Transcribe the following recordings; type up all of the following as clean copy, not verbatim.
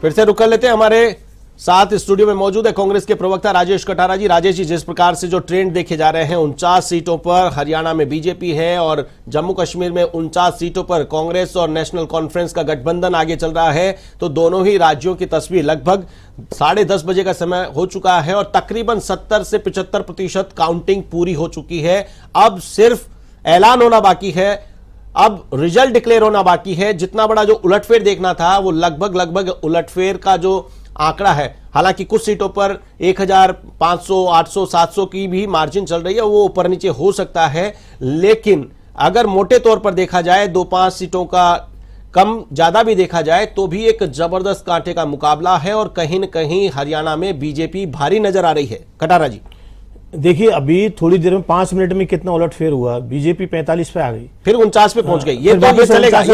फिर से रुक कर लेते हैं। हमारे साथ स्टूडियो में मौजूद है कांग्रेस के प्रवक्ता राजेश कटारा जी। राजेश जी, जिस प्रकार से जो ट्रेंड देखे जा रहे हैं, 49 सीटों पर हरियाणा में बीजेपी है और जम्मू कश्मीर में 49 सीटों पर कांग्रेस और नेशनल कॉन्फ्रेंस का गठबंधन आगे चल रहा है, तो दोनों ही राज्यों की तस्वीर लगभग 10:30 बजे का समय हो चुका है और तकरीबन 70 से 75% काउंटिंग पूरी हो चुकी है। अब सिर्फ ऐलान होना बाकी है, अब रिजल्ट डिक्लेयर होना बाकी है। जितना बड़ा जो उलटफेर देखना था वो लगभग उलटफेर का जो आंकड़ा है, हालांकि कुछ सीटों पर 1500, 800, 700 की भी मार्जिन चल रही है, वो ऊपर नीचे हो सकता है। लेकिन अगर मोटे तौर पर देखा जाए, 2-5 सीटों का कम ज्यादा भी देखा जाए तो भी एक जबरदस्त कांटे का मुकाबला है और कहीं न कहीं हरियाणा में बीजेपी भारी नजर आ रही है। कटारा जी, देखिए अभी थोड़ी देर में 5 मिनट में कितना उलटफेर हुआ, बीजेपी 45 पे आ गई, फिर 49 पे पहुंच गई। ये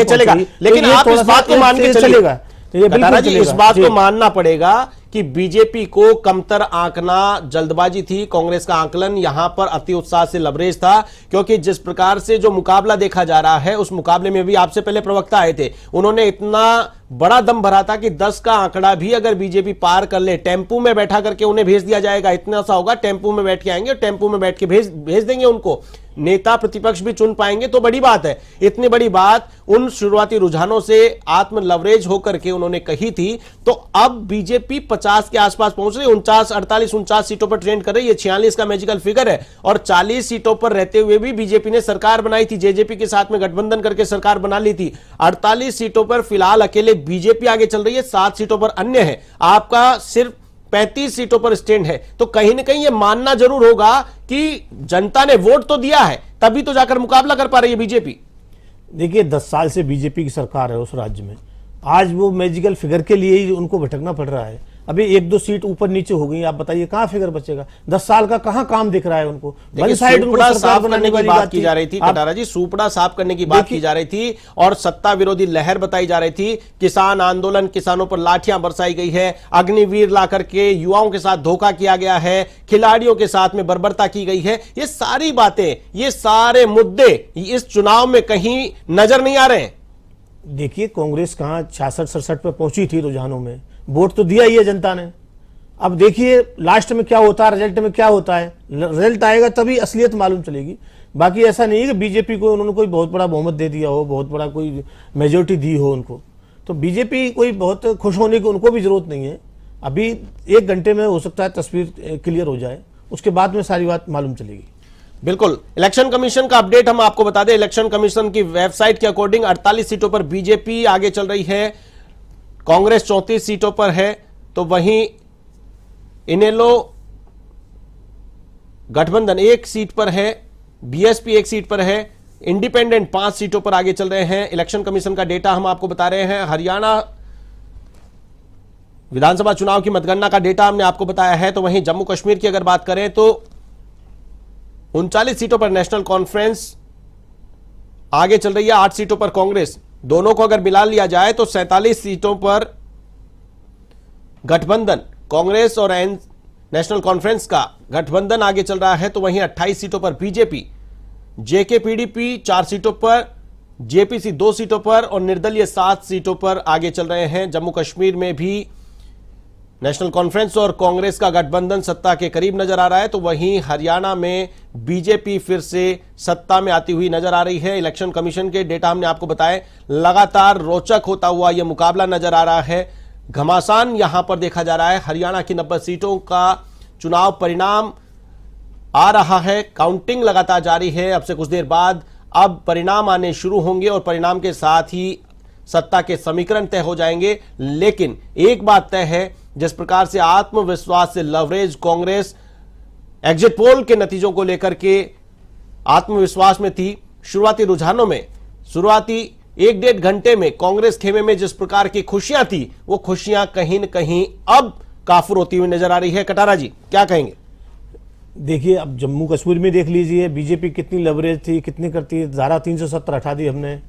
चलेगा, लेकिन आप इस बात को मान के चलेगा, कटारा जी, इस बात को मानना पड़ेगा कि बीजेपी को कमतर आंकना जल्दबाजी थी। कांग्रेस का आंकलन यहां पर अति उत्साह से लबरेज था, क्योंकि जिस प्रकार से जो मुकाबला देखा जा रहा है उस मुकाबले में भी आपसे पहले प्रवक्ता आए थे, उन्होंने इतना बड़ा दम भरा था कि 10 का आंकड़ा भी अगर बीजेपी पार कर ले, टेम्पू में बैठा करके उन्हें भेज दिया जाएगा। इतना सा होगा, टेम्पू में बैठ के आएंगे और टेम्पू में बैठ के भेज देंगे उनको, नेता प्रतिपक्ष भी चुन पाएंगे तो बड़ी बात है। इतनी बड़ी बात उन शुरुआती रुझानों से आत्म लवरेज होकर के उन्होंने कही थी। तो अब बीजेपी 50 के आसपास पहुंच रही है, 49 सीटों पर ट्रेंड कर रही है। 46 का मैजिकल फिगर है और 40 सीटों पर रहते हुए भी बीजेपी ने सरकार बनाई थी, जेजेपी के साथ में गठबंधन करके सरकार बना ली थी। 48 सीटों पर फिलहाल अकेले बीजेपी आगे चल रही है, 7 सीटों पर अन्य है, आपका सिर्फ 35 सीटों पर स्टैंड है। तो कहीं ना कहीं यह मानना जरूर होगा कि जनता ने वोट तो दिया है, तभी तो जाकर मुकाबला कर पा रही है बीजेपी। देखिए 10 साल से बीजेपी की सरकार है उस राज्य में, आज वो मैजिकल फिगर के लिए ही उनको भटकना पड़ रहा है। अभी 1-2 सीट ऊपर नीचे हो गई, आप बताइए कहां फिगर बचेगा? 10 साल का कहां काम दिख रहा है उनको? वन साइड उनको साफ करने की बात की जा रही थी, कटारा जी, सूपड़ा साफ करने की बात की जा रही थी और सत्ता विरोधी लहर बताई जा रही थी। किसान आंदोलन, किसानों पर लाठियां बरसाई गई है, अग्निवीर ला करके युवाओं के साथ धोखा किया गया है, खिलाड़ियों के साथ में बर्बरता की गई है। ये सारी बातें, ये सारे मुद्दे इस चुनाव में कहीं नजर नहीं आ रहे हैं। देखिए कांग्रेस कहां 66-67 पे पहुंची थी रुझानों में, वोट तो दिया ही है जनता ने। अब देखिए लास्ट में क्या होता है, रिजल्ट में क्या होता है, रिजल्ट आएगा तभी असलियत मालूम चलेगी। बाकी ऐसा नहीं है कि बीजेपी को उन्होंने कोई बहुत बड़ा बहुमत दे दिया हो, बहुत बड़ा कोई मेजोरिटी दी हो उनको, तो बीजेपी कोई बहुत खुश होने की उनको भी जरूरत नहीं है। अभी 1 घंटे में हो सकता है तस्वीर क्लियर हो जाए, उसके बाद में सारी बात मालूम चलेगी। बिल्कुल, इलेक्शन कमीशन का अपडेट हम आपको बता दें। इलेक्शन कमीशन की वेबसाइट के अकॉर्डिंग 48 सीटों पर बीजेपी आगे चल रही है, कांग्रेस 34 सीटों पर है, तो वहीं इनेलो गठबंधन 1 सीट पर है, बीएसपी 1 सीट पर है, इंडिपेंडेंट 5 सीटों पर आगे चल रहे हैं। इलेक्शन कमीशन का डेटा हम आपको बता रहे हैं। हरियाणा विधानसभा चुनाव की मतगणना का डेटा हमने आपको बताया है। तो वहीं जम्मू कश्मीर की अगर बात करें तो 39 सीटों पर नेशनल कॉन्फ्रेंस आगे चल रही है, 8 सीटों पर कांग्रेस। दोनों को अगर मिला लिया जाए तो 47 सीटों पर गठबंधन, कांग्रेस और नेशनल कॉन्फ्रेंस का गठबंधन आगे चल रहा है। तो वहीं 28 सीटों पर बीजेपी, जेकेपीडीपी 4 सीटों पर, जेपीसी 2 सीटों पर और निर्दलीय 7 सीटों पर आगे चल रहे हैं। जम्मू कश्मीर में भी नेशनल कॉन्फ्रेंस और कांग्रेस का गठबंधन सत्ता के करीब नजर आ रहा है। तो वहीं हरियाणा में बीजेपी फिर से सत्ता में आती हुई नजर आ रही है। इलेक्शन कमीशन के डेटा हमने आपको बताए, लगातार रोचक होता हुआ यह मुकाबला नजर आ रहा है। घमासान यहां पर देखा जा रहा है। हरियाणा की 90 सीटों का चुनाव परिणाम आ रहा है, काउंटिंग लगातार जारी है। अब से कुछ देर बाद अब परिणाम आने शुरू होंगे और परिणाम के साथ ही सत्ता के समीकरण तय हो जाएंगे। लेकिन एक बात तय है, जिस प्रकार से आत्मविश्वास से लवरेज कांग्रेस एग्जिट पोल के नतीजों को लेकर के आत्मविश्वास में थी, शुरुआती रुझानों में, शुरुआती 1-1.5 घंटे में कांग्रेस खेमे में जिस प्रकार की खुशियां थी, वो खुशियां कहीं न कहीं अब काफुर होती हुई नजर आ रही है। कटारा जी, क्या कहेंगे? देखिए अब जम्मू कश्मीर में देख लीजिए बीजेपी कितनी लवरेज थी, कितनी करती है, धारा 370 हटा दी हमने,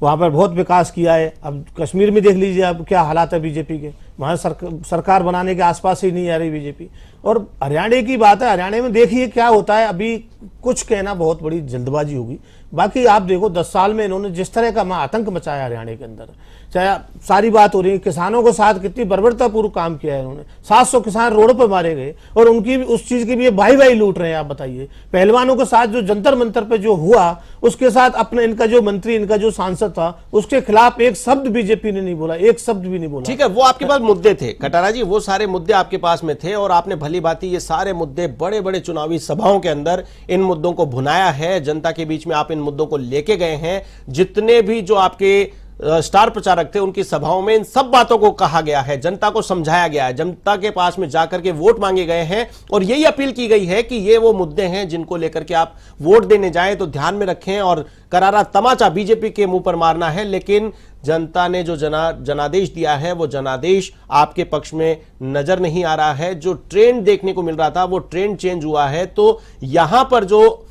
वहाँ पर बहुत विकास किया है। अब कश्मीर में देख लीजिए अब क्या हालात है बीजेपी के, वहाँ सरकार बनाने के आसपास ही नहीं आ रही बीजेपी। और हरियाणा की बात है, हरियाणा में देखिए क्या होता है। अभी कुछ कहना बहुत बड़ी जल्दबाजी होगी, बाकी आप देखो 10 साल में इन्होंने जिस तरह का आतंक मचाया हरियाणा के अंदर, चाहे सारी बात हो रही है किसानों के साथ कितनी बर्बरतापूर्वक काम किया है इन्होंने। 700 किसान रोड पर मारे गए और उनकी उस चीज की भी भाई भाई लूट रहे हैं। आप बताइए, पहलवानों के साथ जो जंतर मंतर पे जो हुआ, उसके साथ अपने इनका जो मंत्री, इनका जो सांसद था, उसके खिलाफ एक शब्द बीजेपी ने नहीं बोला, एक शब्द भी नहीं बोला। ठीक है, वो आपके पास मुद्दे थे कटारा जी, वो सारे मुद्दे आपके पास में थे और आपने भली भांति ये सारे मुद्दे बड़े बड़े चुनावी सभाओं के अंदर इन मुद्दों को भुनाया है, जनता के बीच में आप इन मुद्दों को लेके गए हैं। जितने भी जो आपके स्टार प्रचारक थे उनकी सभाओं में इन सब बातों को कहा गया है, जनता को समझाया गया है, जनता के पास में जाकर के वोट मांगे गए हैं और यही अपील की गई है कि ये वो मुद्दे हैं जिनको लेकर के आप वोट देने जाएं तो ध्यान में रखें और करारा तमाचा बीजेपी के मुंह पर मारना है। लेकिन जनता ने जो जनादेश दिया है वो जनादेश आपके पक्ष में नजर नहीं आ रहा है। जो ट्रेंड देखने को मिल रहा था वो ट्रेंड चेंज हुआ है। तो यहां पर जो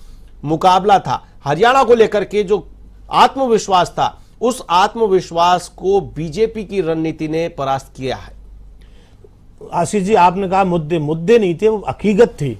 मुकाबला था हरियाणा को लेकर के, जो आत्मविश्वास था, उस आत्मविश्वास को बीजेपी की रणनीति ने परास्त किया है। आशीष जी, आपने कहा मुद्दे नहीं थे, वो हकीकत थी।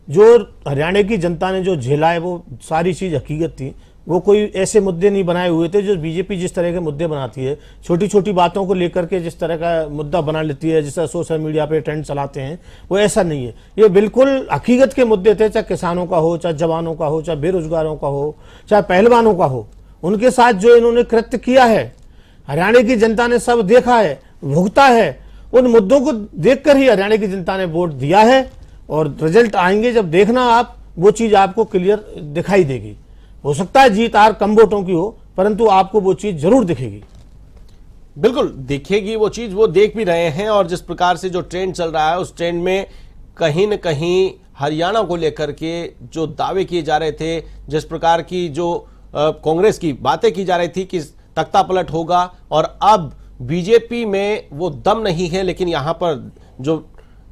जो हरियाणा की जनता ने जो झेला है वो सारी चीज हकीकत थी। वो कोई ऐसे मुद्दे नहीं बनाए हुए थे जो बीजेपी जिस तरह के मुद्दे बनाती है, छोटी छोटी बातों को लेकर के जिस तरह का मुद्दा बना लेती है, जिस तरह सोशल मीडिया पे ट्रेंड चलाते हैं, वो ऐसा नहीं है। ये बिल्कुल हकीकत के मुद्दे थे, चाहे किसानों का हो, चाहे जवानों का हो, चाहे बेरोजगारों का हो, चाहे पहलवानों का हो। उनके साथ जो इन्होंने कृत्य किया है, हरियाणा की जनता ने सब देखा है, भुगता है। उन मुद्दों को देखकर ही हरियाणा की जनता ने वोट दिया है और रिजल्ट आएंगे जब देखना आप, वो चीज आपको क्लियर दिखाई देगी। हो सकता है जीत हार कम वोटों की हो, परंतु आपको वो चीज जरूर दिखेगी। बिल्कुल दिखेगी वो चीज, वो देख भी रहे हैं। और जिस प्रकार से जो ट्रेंड चल रहा है उस ट्रेंड में कहीं न कहीं हरियाणा को लेकर के जो दावे किए जा रहे थे, जिस प्रकार की जो कांग्रेस की बातें की जा रही थी कि तख्ता पलट होगा, और अब बीजेपी में वो दम नहीं है, लेकिन यहां पर जो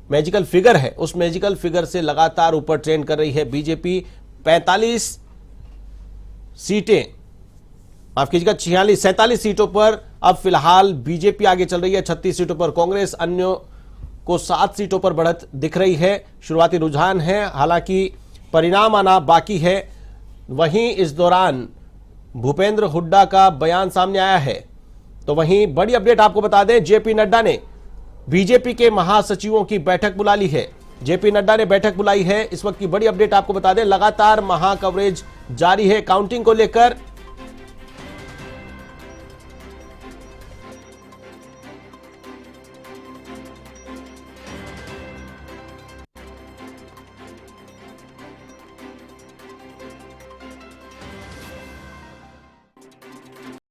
मैजिकल फिगर है उस मैजिकल फिगर से लगातार ऊपर ट्रेंड कर रही है बीजेपी। 45 सीटें, माफ कीजिएगा 47 सीटों पर अब फिलहाल बीजेपी आगे चल रही है, 36 सीटों पर कांग्रेस, अन्यों को 7 सीटों पर बढ़त दिख रही है। शुरुआती रुझान है, हालांकि परिणाम आना बाकी है। वहीं इस दौरान भूपेंद्र हुड्डा का बयान सामने आया है। तो वहीं बड़ी अपडेट आपको बता दें, जेपी नड्डा ने बीजेपी के महासचिवों की बैठक बुला ली है। जेपी नड्डा ने बैठक बुलाई है। इस वक्त की बड़ी अपडेट आपको बता दें, लगातार महाकवरेज जारी है काउंटिंग को लेकर।